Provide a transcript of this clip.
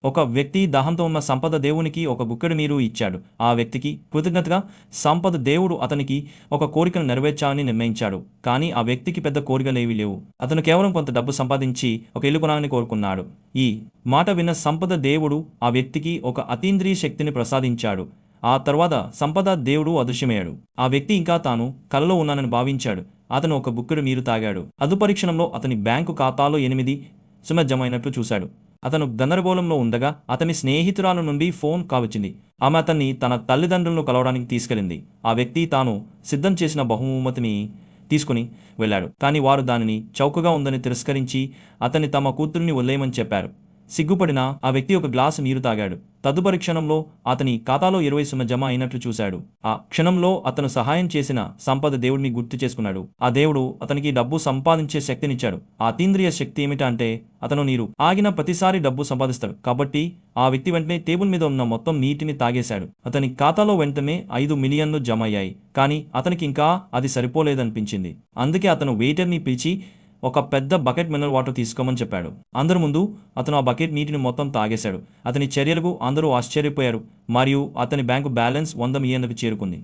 ఒక వ్యక్తి దాహంతో ఉన్న సంపద దేవునికి ఒక గుక్కెడు నీరు ఇచ్చాడు. ఆ వ్యక్తికి కృతజ్ఞతగా సంపద దేవుడు అతనికి ఒక కోరికను నెరవేర్చాలని నిర్ణయించాడు. కానీ ఆ వ్యక్తికి పెద్ద కోరికలేవీ లేవు. అతను కేవలం కొంత డబ్బు సంపాదించి ఒక ఇల్లు కొనాలని కోరుకున్నాడు. ఈ మాట విన్న సంపద దేవుడు ఆ వ్యక్తికి ఒక అతీంద్రియ శక్తిని ప్రసాదించాడు. ఆ తర్వాత సంపద దేవుడు అదృశ్యమయ్యాడు. ఆ వ్యక్తి ఇంకా తాను కలలో ఉన్నానని భావించాడు. అతను ఒక గుక్కెడు నీరు తాగాడు. తదుపరి క్షణంలో అతని బ్యాంకు ఖాతాలో 8 జమ అయినట్లు చూశాడు. అతను గందరగోళంలో ఉండగా అతని స్నేహితురాలు నుండి ఫోన్ కాల్ వచ్చింది. ఆమె అతన్ని తన తల్లిదండ్రులను కలవడానికి తీసుకెళ్లింది. ఆ వ్యక్తి తాను సిద్ధం చేసిన బహుమతిని తీసుకుని వెళ్ళాడు. కానీ వారు దానిని చౌకగా ఉందని తిరస్కరించి అతన్ని తమ కూతురిని వదిలేయమని చెప్పారు. సిగ్గుపడిన ఆ వ్యక్తి ఒక గ్లాసు నీరు తాగాడు. తదుపరి క్షణంలో అతని ఖాతాలో 20 జమ అయినట్లు చూశాడు. ఆ క్షణంలో అతను సహాయం చేసిన సంపద దేవుడిని గుర్తు చేసుకున్నాడు. ఆ దేవుడు అతనికి డబ్బు సంపాదించే శక్తినిచ్చాడు. ఆ అతీంద్రియ శక్తి ఏమిటంటే అతను నీరు ఆగిన ప్రతిసారి డబ్బు సంపాదిస్తాడు. కాబట్టి ఆ వ్యక్తి వెంటనే టేబుల్ మీద ఉన్న మొత్తం నీటిని తాగేశాడు. అతని ఖాతాలో వెంటనే 5 మిలియన్లు జమ అయ్యాయి. కానీ అతనికి ఇంకా అది సరిపోలేదనిపించింది. అందుకే అతను వెయిటర్ని పిలిచి ఒక పెద్ద బకెట్ మినరల్ వాటర్ తీసుకోమని చెప్పాడు. అందరి ముందు అతను ఆ బకెట్ నీటిని మొత్తం తాగేశాడు. అతని చర్యలకు అందరూ ఆశ్చర్యపోయారు మరియు అతని బ్యాంకు బ్యాలెన్స్ 100 మిలియన్లకు చేరుకుంది.